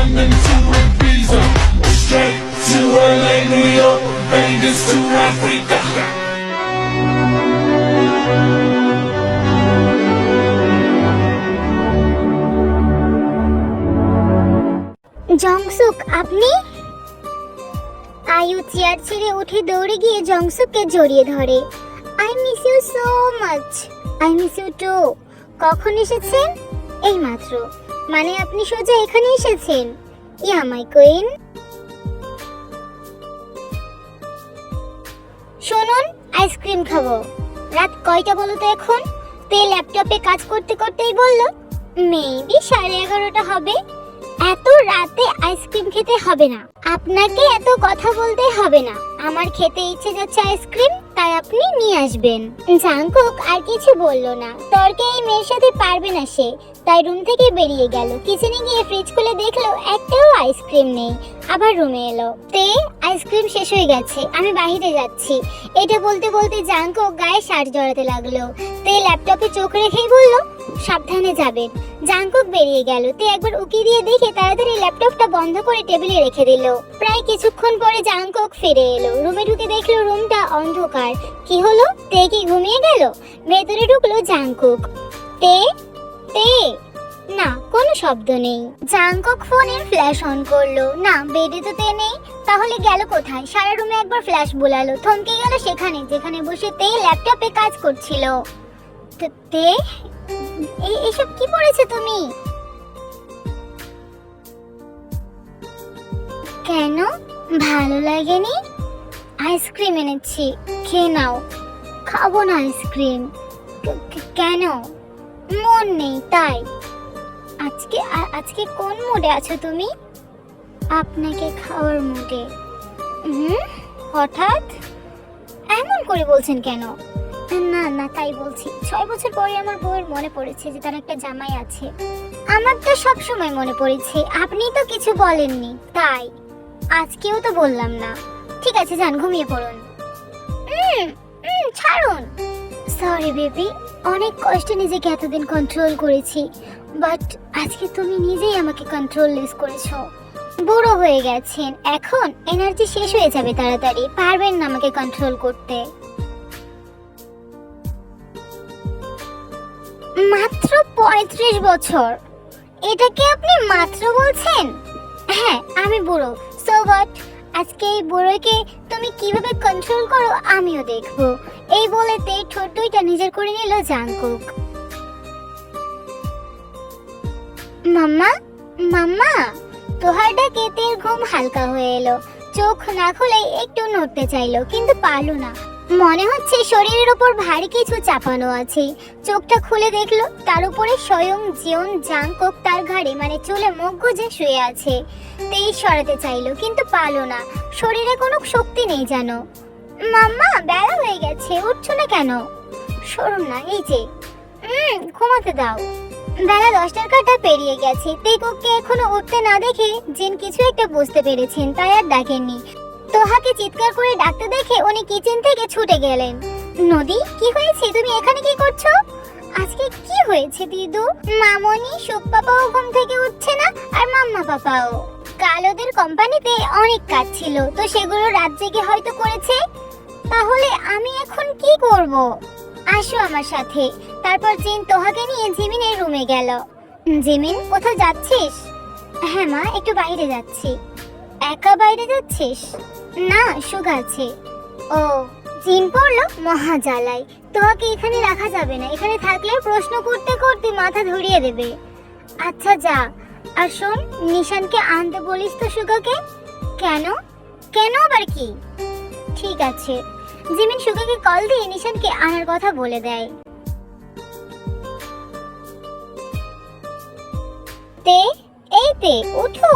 London to Ibiza, straight to LA, New York, Vegas to Africa. জংসুক, আপনি? আয়ু chair ছেড়ে উঠে দৌড়ে গিয়ে জংসুককে জড়িয়ে ধরে। I miss you so much. I miss you too. কখন এসেছেন? এই মাত্র। মানে আপনি সোজা এখানে এসেছেন? ইয়া মাই কুইন। শুনুন, আইসক্রিম খাবো। রাত কয়টা বলো তো এখন? তে ল্যাপটপে কাজ করতে করতেই বলল, মেবি 11:30 হবে। এত রাতে আইসক্রিম খেতে হবে না, আপনাকে এত কথা বলতে হবে না। আমার খেতে ইচ্ছে যাচ্ছে আইসক্রিম, তাই আপনি নিয়ে আসবেন। জাংকুক আর কিছু বলল না। তর্কে এই মেয়ের সাথে পারবে না সে, তাই রুম থেকে বেরিয়ে গেল। কিচেনে গিয়ে ফ্রিজ খুলে দেখলো একটাও আইসক্রিম নেই। আবার রুমে এলো। তে আইসক্রিম শেষ হয়ে গেছে, আমি বাইরে যাচ্ছি। এটা বলতে বলতে জাংকুক গায়ে শার্ট জড়াতে লাগলো। তে ল্যাপটপে চোখ রেখেই বলল, সাবধানে যাবেন। জাংকুক বেরিয়ে গেল। তে একবার উকি দিয়ে দেখে তাড়াতাড়ি ল্যাপটপটা বন্ধ করে টেবিলে রেখে দিল। প্রায় কিছুক্ষণ পরে জাংকুক ফিরে এলো। রুমে ঢুকে দেখলো রুমটা অন্ধকার। কি হলো? তে কি ঘুমিয়ে গেল? ভেতরে ঢুকলো জাংকুক। তে তে না, কোনো শব্দ নেই। জাংকুক ফোনের ফ্ল্যাশ অন করলো। না, বেডে তো তে নেই। তাহলে গেল কোথায়? সারা রুমে একবার ফ্ল্যাশ বোলালো। থমকে গেল সেখানে যেখানে বসে তে ল্যাপটপে কাজ করছিল। তে এইসব কি পড়েছে তুমি? কেন, ভালো লাগেনি? আইসক্রিম এনেছি, খেয়ে নাও। খাবো না আইসক্রিম। কেন? মন নেই তাই। আজকে কোন মুডে আছো তুমি? আপনাকে খাওয়ার মুডে। হঠাৎ এমন করে বলছেন কেন? না না, তাই বলছি। 6 বছর পরে আমার বউয়ের মনে পড়েছে যে তার একটা জামাই আছে। আমার তো সব সময় মনে পড়েছে, আপনি তো কিছু বলেননি, তাই আজকেও তো বললাম না। ঠিক আছে, যান ঘুমিয়ে পড়ুন। ছাড়ুন। সরি বেবি, অনেক কষ্টে নিজেকে এতদিন কন্ট্রোল করেছি, বাট আজকে তুমি নিজেই আমাকে কন্ট্রোললেস করেছো। বুড়ো হয়ে গেছেন, এখন এনার্জি শেষ হয়ে যাবে তাড়াতাড়ি, পারবেন না আমাকে কন্ট্রোল করতে। মাত্র 35 বছর, এটাকে আপনি মাত্র বলছেন? হ্যাঁ, আমি বুড়ো, সো হোয়াট? আজকে এই বুড়োকে তুমি কিভাবে কন্ট্রোল করো আমিও দেখবো। এই বলে তে ঠোঁট দুইটা নিজের করে নিল জাংকুক। মাম্মা মাম্মা, তোহার ডাকে তের ঘুম হালকা হয়ে এলো। চোখ না খুলে একটু নড়তে চাইলো, কিন্তু পারলো না। মনে হচ্ছে শরীরের উপর ভারী কিছু চাপানো আছে। চোখটা খুলে দেখলো তার উপরে স্বয়ং জিওন জাংকুক তার ঘাড়ে মানে চুলে মুখ গুজে শুয়ে আছে। তেই সরাতে চাইলো, কিন্তু পারলো না। শরীরে কোনো শক্তি নেই যেন। মাম্মা, বেলা হয়ে গেছে, উঠছো না কেন? সরুন না, এই যে। ঘুমাতে দাও। বেলা 10টার কাঁটা পেরিয়ে গেছে। তেকুককে এখনো উঠতে না দেখে জিন কিছু একটা বুঝতে পেরেছেন, তাই আর ডাকেননি। তোহাকে চিৎকার করে ডাকতে দেখে উনি কিচেন থেকে ছুটে গেলেন। নদী, কি হয়েছে? তুমি এখানে কি করছো? আজকে কি হয়েছে দিদু? মামনি, সুখ পাপাও ঘুম থেকে উঠছে না, আর মাম্মা পাপাও। কাল ওদের কোম্পানিতে অনেক কাজ ছিল, তো সেগুলো রাত জেগে হয়তো করেছে। তাহলে আমি এখন কি করব? আসো আমার সাথে। তারপর জিন তোহাকে নিয়ে জিমিনের রুমে গেল। জিমিন, কোথাও যাচ্ছিস? হ্যাঁ মা, একটু বাইরে যাচ্ছি। একা বাইরে যাচ্ছিস? না, সুখ আছে। ও, জিন পড়লো মহা জ্বালাই। তোহাকে এখানে রাখা যাবে না, এখানে থাকলে প্রশ্ন করতে করতে মাথা ধরিয়ে দেবে। আচ্ছা যা। আর শোন, নিশানকে আনতে বলিস তো সুগাকে। কেন? কেন আবার কি? ঠিক আছে। জিমিন সুগাকে কল দিয়ে নিশানকে আনার কথা বলে দেয়। তে, এই তে, উঠো।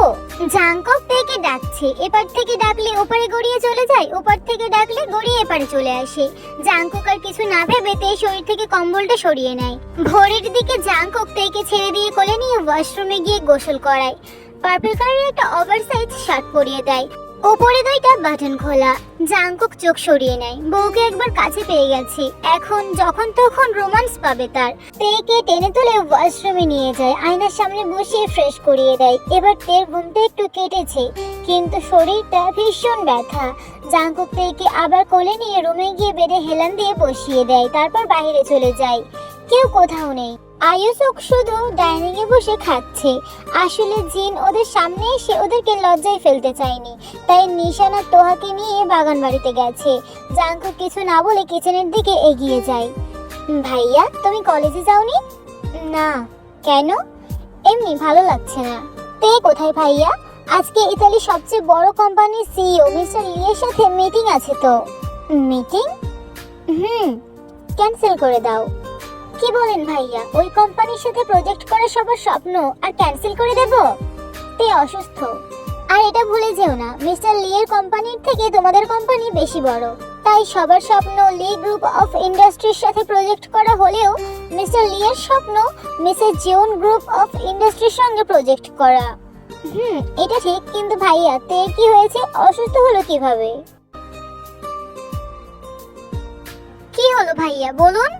জাংকুক তেকে ডাকছে। এপার থেকে ডাকলে ওপারে গড়িয়ে চলে যায়, ওপার থেকে ডাকলে গড়িয়ে এপারে চলে আসে। জাংকুক আর কিছু না ভেবে তে শরীর থেকে কম্বলটা সরিয়ে নেয়। ভোরের দিকে জাংকুক তেকে ছেড়ে দিয়ে কোলে নিয়ে ওয়াশরুমে গিয়ে গোসল করায়। পার্পল কালারের একটা ওভারসাইজ শার্ট পরিয়ে দেয়। ওপরে দুইটা বাটন খোলা। জাংকুক চোখ সরিয়ে নেয়। বউকে একবার কাছে পেয়ে গেছে, এখন যখন তখন রোমান্স পাবে তার। তেকে টেনে তুলে ওয়াশরুমে নিয়ে যায়, আয়নার সামনে বসিয়ে ফ্রেশ করিয়ে দেয়। এবার তের ঘুমটা একটু কেটেছে, কিন্তু শরীরটা ভীষণ ব্যথা। জাংকুক তেকে আবার কোলে নিয়ে রুমে গিয়ে বেডে হেলান দিয়ে বসিয়ে দেয়, তারপর বাইরে চলে যায়। কেউ কোথাও নেই। আয়ুষক শুধু ডাইনিং এ বসে খাচ্ছে। আসলে জিন ওদের সামনে এসে ওদেরকে লজ্জায় ফেলতে চায়নি, তাই নিশানা তোহাকে নিয়ে বাগান বাড়িতে গেছে। জাংকুক কিছু না বলে কিচেনের দিকে এগিয়ে যায়। ভাইয়া, তুমি কলেজে যাওনি? না। কেন? এমনি ভালো লাগছে না। তে কোথায় ভাইয়া? আজকে ইতালির সবচেয়ে বড় কোম্পানির সিইও মিস্টার লিয়ের সাথে মিটিং আছে তো। মিটিং? ক্যান্সেল করে দাও। কি বলেন ভাইয়া? ওই কোম্পানির সাথে প্রজেক্ট করা সবার স্বপ্ন, আর ক্যান্সেল করে দেব? তে অসুস্থ। আর এটা ভুলে যেও না, মিস্টার লিয়ের কোম্পানির থেকে তোমাদের কোম্পানি বেশি বড়, তাই সবার স্বপ্ন লি গ্রুপ অফ ইন্ডাস্ট্রির সাথে প্রজেক্ট করা হলেও মিস্টার লিয়ের স্বপ্ন মিসেস জিওন গ্রুপ অফ ইন্ডাস্ট্রির সঙ্গে প্রজেক্ট করা। এটা ঠিক, কিন্তু ভাইয়া তে কি হয়েছে? অসুস্থ হলো কিভাবে? কি হলো ভাইয়া, বলুন।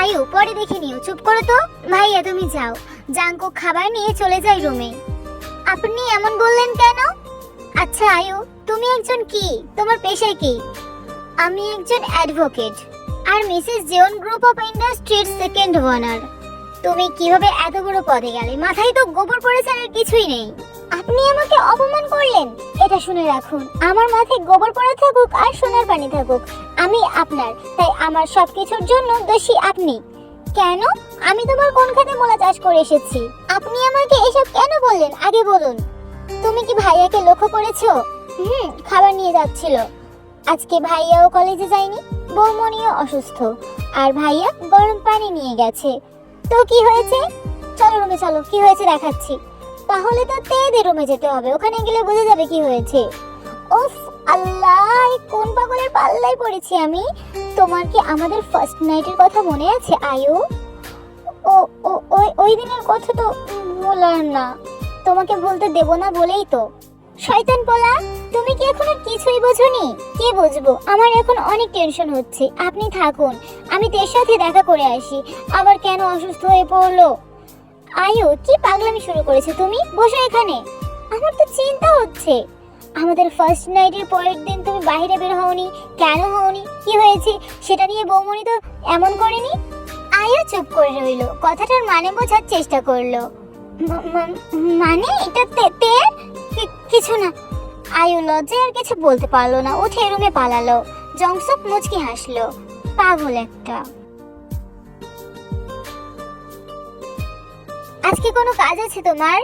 আয়ু, পরে দেখে নিও, চুপ করো তো। ভাইয়া তুমি যাও। জাংকুক খাবার নিয়ে চলে যায় রুমে। আপনি এমন বললেন কেন? আচ্ছা আয়ু, তুমি একজন কি? তোমার পেশা কি? আমি একজন অ্যাডভোকেট, আর মিসেস জিওন গ্রুপ অফ ইন্ডাস্ট্রির সেকেন্ড ওনার। তুমি কিভাবে এত বড় পদে গেলে? মাথায় তো গোবর পড়েছে, আর কিছুই নেই। আপনি আমাকে অপমান করলেন। এটা শুনে রাখুন, আমার মাথায় গোবর পড়ে থাকুক আর সোনার পানি থাকুক, আমি আপনার, তাই আমার সবকিছুর জন্য দোষী আপনি। কেন? আমি তোমার কোন খাতে মোলা চাষ করে এসেছি? আপনি আমাকে এসব কেন বললেন, আগে বলুন। তুমি কি ভাইয়াকে লক্ষ্য করেছো? খাবার নিয়ে যাচ্ছিল। আজকে ভাইয়াও কলেজে যায়নি, বৌমনিও অসুস্থ, আর ভাইয়া গরম পানি নিয়ে গেছে। তো কি হয়েছে? চলো রুমে চলো, কি হয়েছে দেখাচ্ছি। তাহলে তো তেদের রুমে যেতে হবে, ওখানে গেলে বোঝা যাবে কি হয়েছে। উফ আল্লাহ, কোন পাগলের পাল্লায় পড়েছি আমি। তোমার কি আমাদের ফার্স্ট নাইটের কথা মনে আছে আয়ু? ও ওই দিনের কথা তো বললাম না, তোমাকে বলতে দেব না বলেই তো। শয়তান পোলা, তুমি কি এখন আর কিছুই বোঝোনি? কি বুঝবো, আমার এখন অনেক টেনশন হচ্ছে। আপনি থাকুন, আমি তের সাথে দেখা করে আসি। আবার কেন অসুস্থ হয়ে পড়লো? আয়ু, কি পাগলামি শুরু করেছে তুমি? বসো এখানে। আমার তো চিন্তা হচ্ছে, আমাদের ফার্স্ট নাইটের পরের দিন তুমি বাইরে বের হওনি, কেন হওনি, কি হয়েছে সেটা নিয়ে বৌমনি তো এমন করেনি। আয়ু চুপ করে রইল, কথাটার মানে বোঝার চেষ্টা করলো। মানে এটা কিছু না। আয়ু লজ্জায় আর কিছু বলতে পারলো না, উঠে রুমে পালালো। জংসক মুচকি হাসলো, পাগল একটা। আজকে কোনো কাজ আছে তোমার?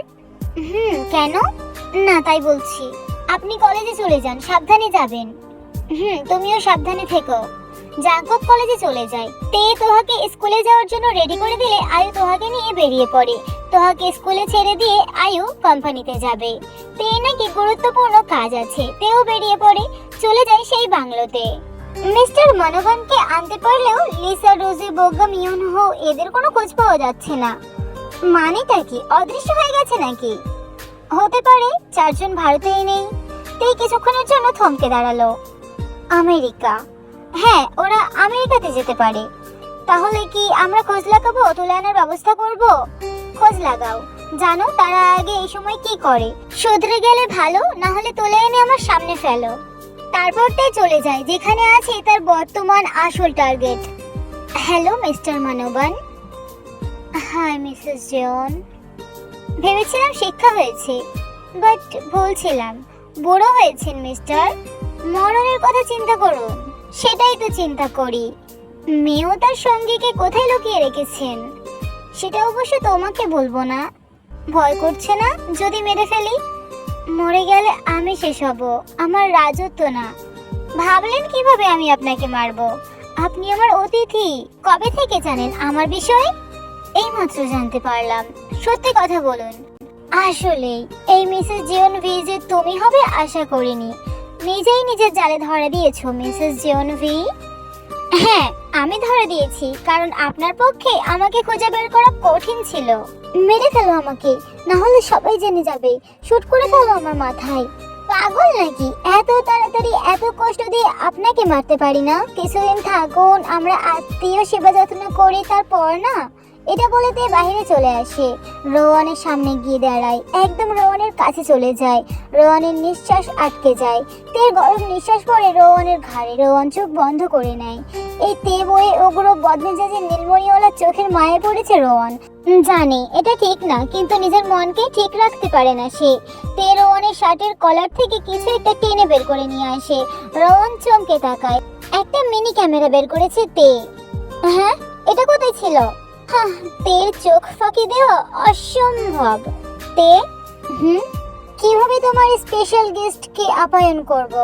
কেন? না, তাই বলছি। আপনি কলেজে চলে যান, সাবধানে যাবেন। তুমিও সাবধানে থেকো। জাংকুক কলেজে চলে যায়। তে তোহাকে স্কুলে যাওয়ার জন্য রেডি করে দিলে আয়ু তোহাকে নিয়ে বেরিয়ে পড়ে। তোহাকে স্কুলে ছেড়ে দিয়ে আয়ু কোম্পানিতে যাবে। তে নাকি গুরুত্বপূর্ণ কাজ আছে, তেও বেরিয়ে পড়ে, চলে যায় সেই বাংলোতে। মিস্টার মনোবনকে আনতে পারলেও লিসা, রোজি, বোগাম, ইউনহো এদের কোনো খোঁজ পাওয়া যাচ্ছে না। মানেটা কি, অদৃশ্য হয়ে গেছে নাকি? হতে পারে চারজন ভারতেই নেই। তে কিছুক্ষণের জন্য থমকে দাঁড়ালো। আমেরিকা? হ্যাঁ, ওরা আমেরিকাতে যেতে পারে। তাহলে কি আমরা খোঁজ লাগাবো, তুলে আনার ব্যবস্থা করব? খোঁজ লাগাও, জানো তারা আগে এই সময় কি করে। শুধরে গেলে ভালো, না হলে তুলে এনে আমার সামনে ফেলো। তারপর তে চলে যায় যেখানে আছে তার বর্তমান আসল টার্গেট। হ্যালো মিস্টার মানবন। হাই মিসেস জিওন। ভেবেছিলাম শিক্ষা হয়েছে, বাট ভুলছিলাম। বুড়ো হয়েছেন মিস্টার। মরণের কথা চিন্তা করুন। সেটাই তো চিন্তা করি। মেয়েও তার সঙ্গীকে কোথায় লুকিয়ে রেখেছেন সেটা অবশ্য তোমাকে বলবো না। ভয় করছে না যদি মেরে ফেলি? মরে গেলে আমি শেষ হব, আমার রাজত্ব না। ভাবলেন কিভাবে আমি আপনাকে মারবো? আপনি আমার অতিথি। কবে থেকে জানেন আমার বিষয়? এইমাত্র জানতে পারলাম। সত্যি কথা বলুন। আসলেই এই মিসেস জিওন ভি যে তুমি হবে আশা করিনি। নিজেই নিজের জালে ধরা দিয়েছো মিসেস জিওন ভি। হ্যাঁ, আমি ধরা দিয়েছি, কারণ আপনার পক্ষে আমাকে খুঁজে বের করা কঠিন ছিল। মেরে ফেলো আমাকে, না হলে সবাই জেনে যাবে। শুট করে ফেলো আমার মাথায়। পাগল নাকি? এত তাড়াতাড়ি এত কষ্ট দিয়ে আপনাকে মারতে পারি না। কিছুদিন থাকুন, আমরা আত্মীয় সেবা যত্ন করি, তারপর না। এটা বলে তে বাইরে চলে আসে, রোয়ানের সামনে গিয়ে দাঁড়ায়, একদম রোয়ানের কাছে চলে যায়। রোয়ানের নিঃশ্বাস আটকে যায়, তের গরম নিঃশ্বাস পড়ে রোয়ানের ঘাড়ে। রোয়ান চোখ বন্ধ করে নেয়। এই তে বয়ে ওগুলো বদমেজাজের নীলমণিওয়ালা চোখের মায়ে পড়েছে রোয়ান। জানে এটা ঠিক না, কিন্তু নিজের মনকে ঠিক রাখতে পারে না সে। তে রোয়ানের শার্টের কলার থেকে কিছু একটা টেনে বের করে নিয়ে আসে। রোয়ান চমকে তাকায়। একটা মিনি ক্যামেরা বের করেছে তে। হ্যাঁ, এটা কোথায় ছিল? তের চোখ ফাঁকি দেওয়া অসম্ভব। তে, কিভাবে তোমার স্পেশাল গেস্টকে আপ্যায়ন করব?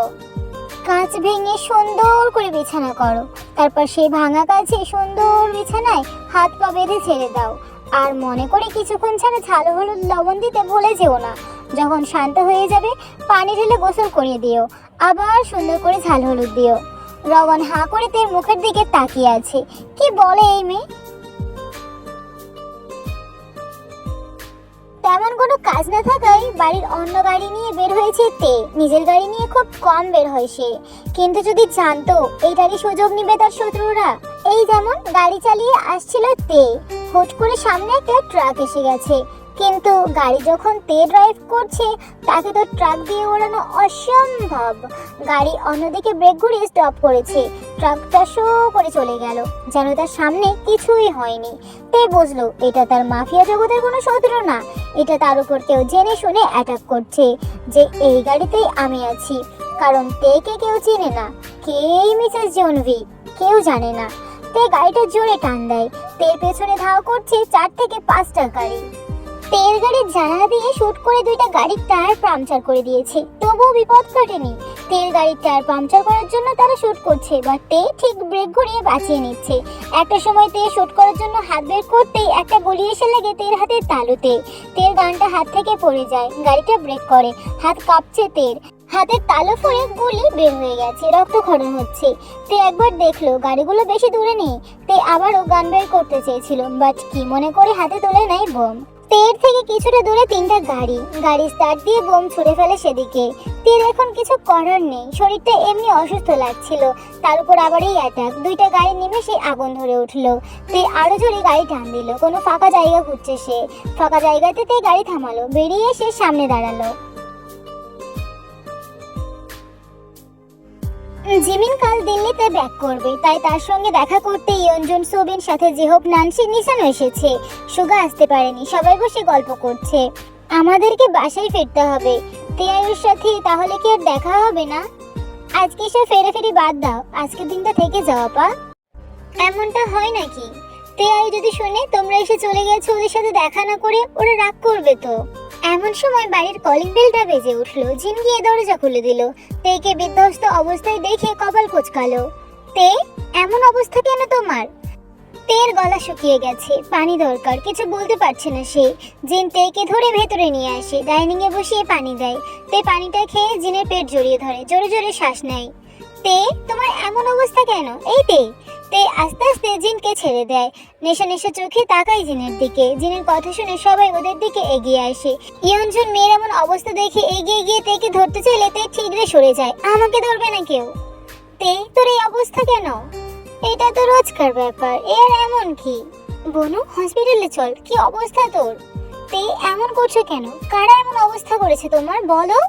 কাঁচ ভেঙে সুন্দর করে বিছানা করো, তারপর সেই ভাঙা কাছে সুন্দর বিছানায় হাত পা বেঁধে ছেড়ে দাও। আর মনে করে কিছুক্ষণ ছাড়া ঝাল হলুদ লবণ দিতে ভুলে যেও না। যখন শান্ত হয়ে যাবে পানি ঢেলে গোসল করিয়ে দিও, আবার সুন্দর করে ঝাল হলুদ দিও। রওয়ান হাঁ করে তের মুখের দিকে তাকিয়ে আছে। কি বলে এই মেয়ে? তেমন কোনো কাজ না থাকায় বাড়ির অন্য গাড়ি নিয়ে বের হয়েছে তে। নিজের গাড়ি নিয়ে খুব কম বের হয় সে, কিন্তু যদি জানতো এইটারই সুযোগ নিবে তার শত্রুরা। এই যেমন গাড়ি চালিয়ে আসছিল তে, হুট করে সামনে একটা ট্রাক এসে গেছে, কিন্তু গাড়ি যখন তে ড্রাইভ করছে তাকে তো ট্রাক দিয়ে ওড়ানো অসম্ভব। গাড়ি অন্যদিকে ব্রেক ঘুরিয়ে স্টপ করেছে, ট্রাকটা শো করে চলে গেল, যেন তার সামনে কিছুই হয়নি। তে বুঝলো এটা তার মাফিয়া জগতের কোনো শত্রু না, এটা তার উপর কেউ জেনে শুনে অ্যাটাক করছে, যে এই গাড়িতেই আমি আছি। কারণ তেকে কেউ চিনে না, কেই মিসেস জনভি কেউ জানে না। তে গাড়িটা জোরে টান দেয়, তের পেছনে ধাওয়া করছে 4 থেকে 5টা গাড়ি। তের গাড়ির জানালা দিয়ে শুট করে 2টা গাড়ির টায়ার পাংচার করে দিয়েছে, তবুও বিপদ কাটেনি। তের গাড়ির টায়ার পাংচার করার জন্য তারা শুট করছে, বা তে ঠিক ব্রেক ঘুরিয়ে বাঁচিয়ে নিচ্ছে। একটা সময় তে শুট করার জন্য হাত বের করতেই একটা গুলি এসে লাগে তের হাতের তালুতে। তের গানটা হাত থেকে পড়ে যায়, গাড়িটা ব্রেক করে, হাত কাঁপছে তের। হাতের তালু ফুঁড়ে গুলি বের হয়ে গেছে, রক্তক্ষরণ হচ্ছে। তে একবার দেখলো গাড়িগুলো বেশি দূরে নেই। তে আবারও গান বের করতে চেয়েছিল, বাট কি মনে করে হাতে তুলে নেয় বোম। তের থেকে কিছুটা দূরে 3টা গাড়ি স্টার্ট দিয়ে বোম ছুড়ে ফেলে সেদিকে। তের এখন কিছু করার নেই, শরীরটা এমনি অসুস্থ লাগছিল, তার উপর আবার এই অ্যাটাক। 2টা গাড়ি নিমেষে আগুন ধরে উঠলো। তে আরো জোরে গাড়ি টান দিল, কোনো ফাঁকা জায়গা খুঁজছে সে। ফাঁকা জায়গাতে তে গাড়ি থামালো, বেরিয়ে এসে সামনে দাঁড়ালো। জিমিন কাল দিল্লিতে ব্যাক করবে, তাই তার সঙ্গে দেখা করতে ইয়নজুন, সুবিন, সাথে জেহব, নানসি, নিশানও এসেছে। সুগা আসতে পারেনি, সবাই বসে গল্প করছে। আমাদেরকে বাসায় ফিরতে হবে। তে আয়ুর সাথে তাহলে কি আর দেখা হবে না? আজকে সব ফেরি বাদ দাও, আজকের দিনটা থেকে যাও আপা। এমনটা হয় নাকি? তে আয়ু যদি শুনে তোমরা এসে চলে গেছো ওদের সাথে দেখা না করে, ওরা রাগ করবে তো। এমন সময় বাড়ির কলিং বেলটা বেজে উঠলো। জিন গিয়ে দরজা খুলে দিল। তেকে বিধ্বস্ত অবস্থায় দেখে কপাল কুঁচকালো। তে, এমন অবস্থা কেন তোমার? তের গলা শুকিয়ে গেছে, পানি দরকার, কিছু বলতে পারছে না সে। জিন তেকে ধরে ভেতরে নিয়ে আসে, ডাইনিং এ বসিয়ে পানি দেয়। তে পানিটা খেয়ে জিনের পেট জড়িয়ে ধরে, জোরে জোরে শ্বাস নেয়। তে, তোমার এমন অবস্থা কেন? এই তে। তে আস্তে আস্তে জিনকে ছেড়ে দেয়, নেশা নেশা চোখে তাকায় জিনের দিকে। জিনের কথা শুনে সবাই ওদের দিকে এগিয়ে আসে। ইয়নজুন মেয়ের এমন অবস্থা দেখে এগিয়ে গিয়ে তেকে ধরতে চাইলে তে ঠিকরে সরে যায়। আমাকে ধরবে না কেউ। তে, তোর এই অবস্থা কেন? এটা তো রোজকার ব্যাপার, এর এমন কি? বনু, হসপিটালে চল, কি অবস্থা তোর? তে, এমন করছো কেন? কারা এমন অবস্থা করেছে তোমার, বলো?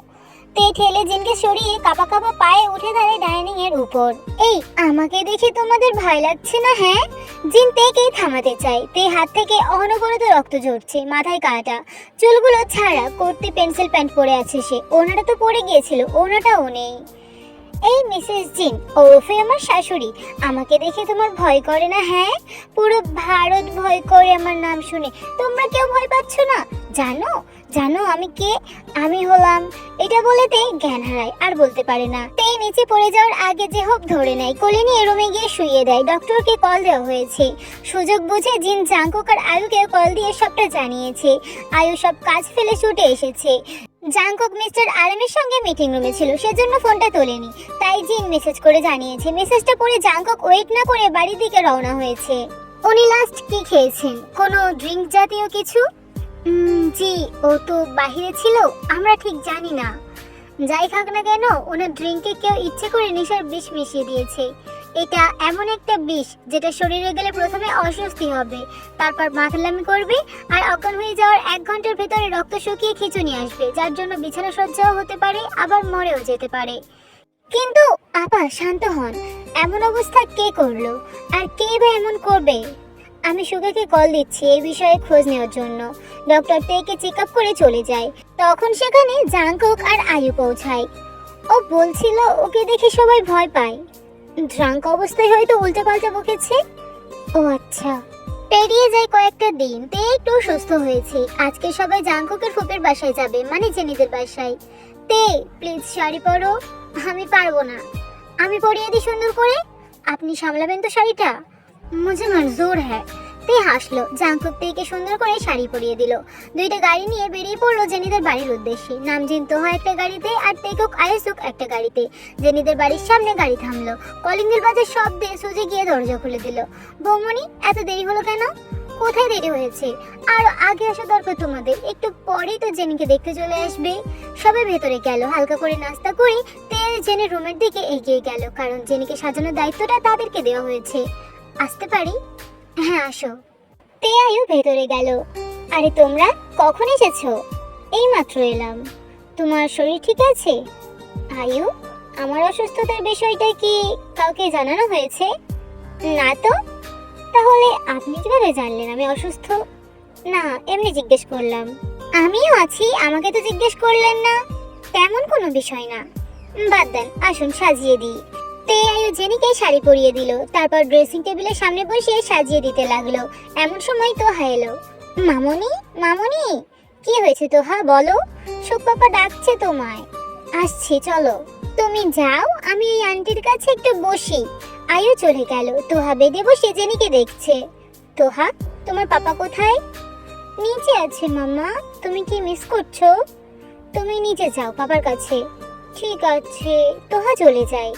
তে ঠেলে জিনকে সরিয়ে কাঁপা কাঁপা পায়ে উঠে দাঁড়ায় ডাইনিং এর উপর। এই, আমাকে দেখে তোমাদের ভয় লাগছে না? হ্যাঁ। জিন তেকেই থামাতে চায়। তে হাত থেকে অনবরত রক্ত ঝরছে, মাথায় কাঁটা, চুলগুলো ছাড়া, করতে পেন্সিল প্যান্ট পরে আছে সে। ওনাটা তো পরে গিয়েছিল, ওনাটাও নেই। এই মিসেস জিন, ওরফে আমার শাশুড়ি, আমাকে দেখে তোমার ভয় করে না? হ্যাঁ, পুরো ভারত ভয় করে আমার নাম শুনে। তোমরা কেউ ভয় পাচ্ছ না? জানো জানো আমি কে? আমি হলাম। এটা বলেতে জ্ঞান হারায়, আর বলতে পারে না। তে নিচে পড়ে যাওয়ার আগে জেহব ধরে নেয়, কোলে নিয়ে রুমে গিয়ে শুইয়ে দেয়। ডক্টরকে কল দেওয়া হয়েছে। সুযোগ বুঝে জিন জাংকুক আর আয়ুকে কল দিয়ে সবটা জানিয়েছে। আয়ু সব কাজ ফেলে ছুটে এসেছে। জাংকুক মিস্টার আরামের সঙ্গে মিটিং রুমে ছিল, সেজন্য ফোনটা তোলেনি, তাই জিন মেসেজ করে জানিয়েছে। মেসেজটা পড়ে জাংকুক ওয়েট না করে বাড়ির দিকে রওনা হয়েছে। উনি লাস্ট কি খেয়েছেন? কোনো ড্রিঙ্ক জাতীয় কিছু? জি, ও তো বাহিরে ছিল, আমরা ঠিক জানি না। যাই খাক না কেন ওনার ড্রিঙ্কে কেউ ইচ্ছে করে নেশার বিষ মিশিয়ে দিয়েছে। এটা এমন একটা বিষ যেটা শরীরে গেলে প্রথমে অস্বস্তি হবে, তারপর মাথালামি করবে, আর অজ্ঞান হয়ে যাওয়ার 1 ঘন্টার ভেতরে রক্ত শুকিয়ে খিঁচুনি আসবে, যার জন্য বিছানা সজ্জাও হতে পারে, আবার মরেও যেতে পারে। কিন্তু আপা শান্ত হন, এমন অবস্থা কে করলো আর কে বা এমন করবে? আমি সুগাকে কল দিচ্ছি এই বিষয়ে খোঁজ নেওয়ার জন্য। ডক্টর তেকে চেক আপ করে চলে যায়। তখন সেখানে জাংকুক আর আয়ু পৌঁছায়। ও বলছিল ওকে দেখে সবাই ভয় পায়, ড্রাঙ্ক অবস্থায় হয়তো উল্টোপাল্টা বকেছে। ও আচ্ছা। পেরিয়ে যায় কয়েকটা দিন, তে একটু সুস্থ হয়েছে। আজকে সবাই জাংকুকের ফুপের বাসায় যাবে, মানে জেনিদের বাসায়। তে প্লিজ শাড়ি পরো। আমি পারবো না। আমি পরিয়ে দিই সুন্দর করে, আপনি সামলাবেন তো শাড়িটা? মুঝে মঞ্জুর হ্যাঁ। তে হাসলো। জাংকুক তেকে সুন্দর করে শাড়ি পরিয়ে দিল। 2টা গাড়ি নিয়ে বেরিয়ে পড়লো জেনিদের বাড়ির উদ্দেশ্যে। নামজিন তোহা একটা গাড়িতে আর তেকুক আয়ুসুক একটা গাড়িতে। জেনিদের বাড়ির সামনে গাড়ি থামলো। কলিং বেল বাজার শব্দে সুজি গিয়ে দরজা খুলে দিল। বৌমনি এত দেরি হলো কেন? কোথায় দেরি হয়েছে? আর আগে আসা দরকার তোমাদের, একটু পরেই তো জেনিকে দেখতে চলে আসবে। সবাই ভেতরে গেল। হালকা করে নাস্তা করে তে জেনির রুমের দিকে এগিয়ে গেল, কারণ জেনিকে সাজানোর দায়িত্বটা তাদেরকে দেওয়া হয়েছে। আসতে পারি? হ্যাঁ আসো। তে আয়ু ভেতরে গেল। আরে তোমরা কখন এসেছো? এই মাত্র এলাম। তোমার শরীর ঠিক আছে? আয়ু, আমার অসুস্থতার বিষয়টা কি কাউকে জানানো হয়েছে? না তো। তাহলে আপনি কিভাবে জানলেন আমি অসুস্থ? না, এমনি জিজ্ঞেস করলাম। আমিও আছি, আমাকে তো জিজ্ঞেস করলেন না। তেমন কোনো বিষয় না। বাদ দেন, আসুন সাজিয়ে দিই। তে আয়ু জেনিকে শাড়ি পরিয়ে দিল, তারপর ড্রেসিং টেবিলের সামনে বসিয়ে সাজিয়ে দিতে লাগলো। এমন সময় তোহা এলো। মামনি, মামনি, কি হয়েছে তোহা বলো? সুখ পাপা ডাকছে তোমায়। আসছি চলো। তুমি যাও, আমি এই আন্টির কাছে একটু বসি। আয়ু চলে গেল। তোহা বেডে বসে জেনিকে দেখছে। তোহা, তোমার পাপা কোথায়? নিচে আছে মামা। তুমি কি মিস করছো? তুমি নিচে যাও পাপার কাছে। ঠিক আছে। তোহা চলে যায়।